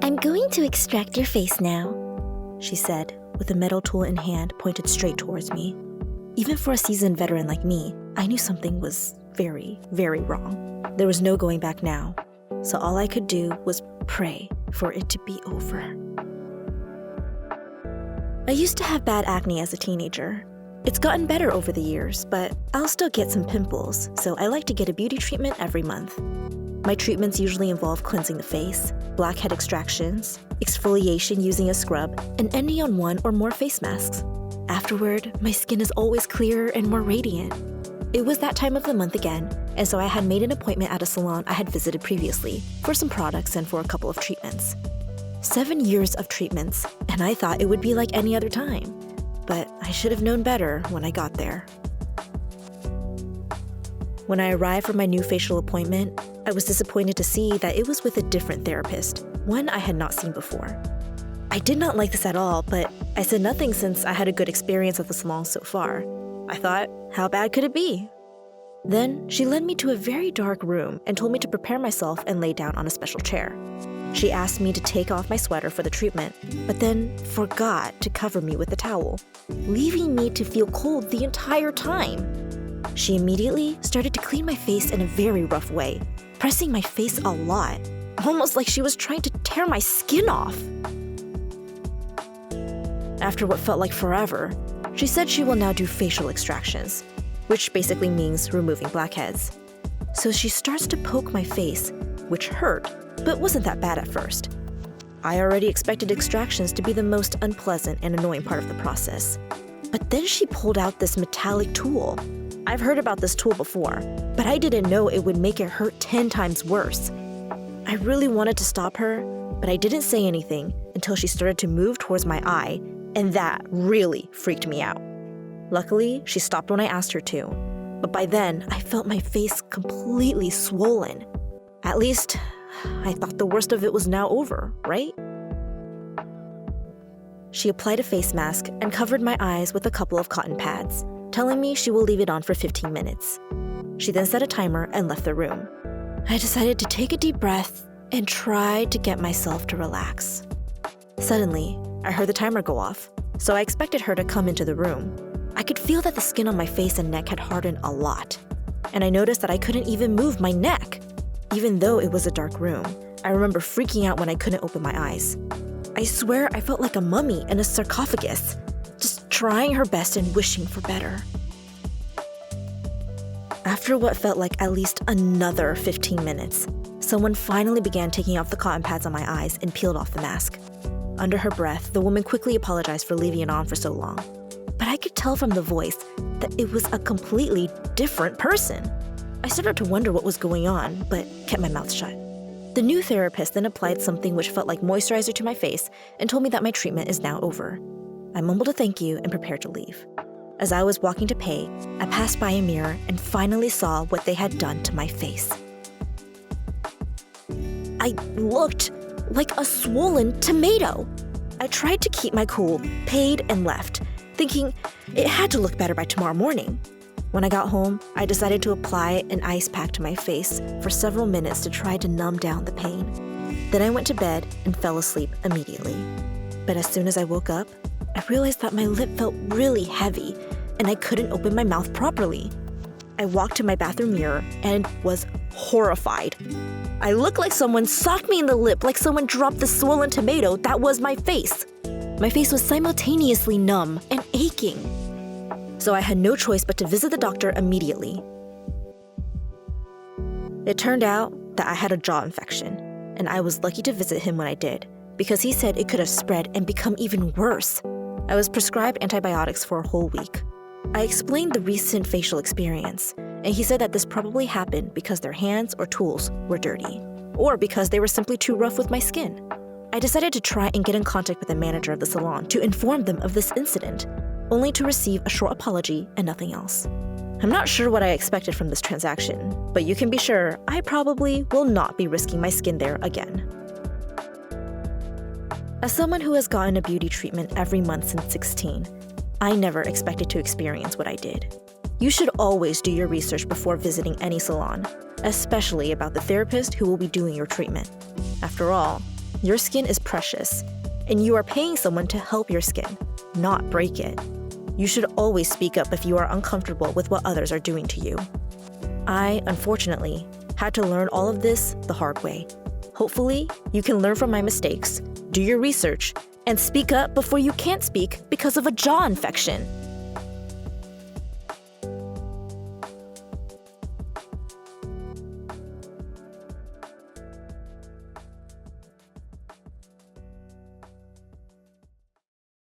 I'm going to extract your face now, she said, with a metal tool in hand pointed straight towards me. Even for a seasoned veteran like me, I knew something was very, very wrong. There was no going back now, so all I could do was pray for it to be over. I used to have bad acne as a teenager. It's gotten better over the years, but I'll still get some pimples, so I like to get a beauty treatment every month. My treatments usually involve cleansing the face, blackhead extractions, exfoliation using a scrub, and ending on one or more face masks. Afterward, my skin is always clearer and more radiant. It was that time of the month again, and so I had made an appointment at a salon I had visited previously for some products and for a couple of treatments. 7 years of treatments, and I thought it would be like any other time, but I should have known better when I got there. When I arrived for my new facial appointment, I was disappointed to see that it was with a different therapist, one I had not seen before. I did not like this at all, but I said nothing since I had a good experience at the salon so far. I thought, how bad could it be? Then she led me to a very dark room and told me to prepare myself and lay down on a special chair. She asked me to take off my sweater for the treatment, but then forgot to cover me with a towel, leaving me to feel cold the entire time. She immediately started to clean my face in a very rough way, pressing my face a lot, almost like she was trying to tear my skin off. After what felt like forever, she said she will now do facial extractions, which basically means removing blackheads. So she starts to poke my face, which hurt, but wasn't that bad at first. I already expected extractions to be the most unpleasant and annoying part of the process. But then she pulled out this metallic tool. I've heard about this tool before, but I didn't know it would make it hurt 10 times worse. I really wanted to stop her, but I didn't say anything until she started to move towards my eye, and that really freaked me out. Luckily, she stopped when I asked her to, but by then, I felt my face completely swollen. At least, I thought the worst of it was now over, right? She applied a face mask and covered my eyes with a couple of cotton pads, telling me she will leave it on for 15 minutes. She then set a timer and left the room. I decided to take a deep breath and try to get myself to relax. Suddenly, I heard the timer go off, so I expected her to come into the room. I could feel that the skin on my face and neck had hardened a lot, and I noticed that I couldn't even move my neck. Even though it was a dark room, I remember freaking out when I couldn't open my eyes. I swear I felt like a mummy in a sarcophagus, just trying her best and wishing for better. After what felt like at least another 15 minutes, someone finally began taking off the cotton pads on my eyes and peeled off the mask. Under her breath, the woman quickly apologized for leaving it on for so long. But I could tell from the voice that it was a completely different person. I started to wonder what was going on, but kept my mouth shut. The new therapist then applied something which felt like moisturizer to my face and told me that my treatment is now over. I mumbled a thank you and prepared to leave. As I was walking to pay, I passed by a mirror and finally saw what they had done to my face. I looked like a swollen tomato. I tried to keep my cool, paid, and left, thinking it had to look better by tomorrow morning. When I got home, I decided to apply an ice pack to my face for several minutes to try to numb down the pain. Then I went to bed and fell asleep immediately. But as soon as I woke up, I realized that my lip felt really heavy and I couldn't open my mouth properly. I walked to my bathroom mirror and was horrified. I looked like someone socked me in the lip, like someone dropped the swollen tomato that was my face. My face was simultaneously numb and aching. So I had no choice but to visit the doctor immediately. It turned out that I had a jaw infection, and I was lucky to visit him when I did, because he said it could have spread and become even worse. I was prescribed antibiotics for a whole week. I explained the recent facial experience, and he said that this probably happened because their hands or tools were dirty, or because they were simply too rough with my skin. I decided to try and get in contact with the manager of the salon to inform them of this incident, only to receive a short apology and nothing else. I'm not sure what I expected from this transaction, but you can be sure I probably will not be risking my skin there again. As someone who has gotten a beauty treatment every month since 16, I never expected to experience what I did. You should always do your research before visiting any salon, especially about the therapist who will be doing your treatment. After all, Your skin is precious, and you are paying someone to help your skin, not break it. You should always speak up if you are uncomfortable with what others are doing to you. I, unfortunately, had to learn all of this the hard way. Hopefully, you can learn from my mistakes, do your research, and speak up before you can't speak because of a jaw infection.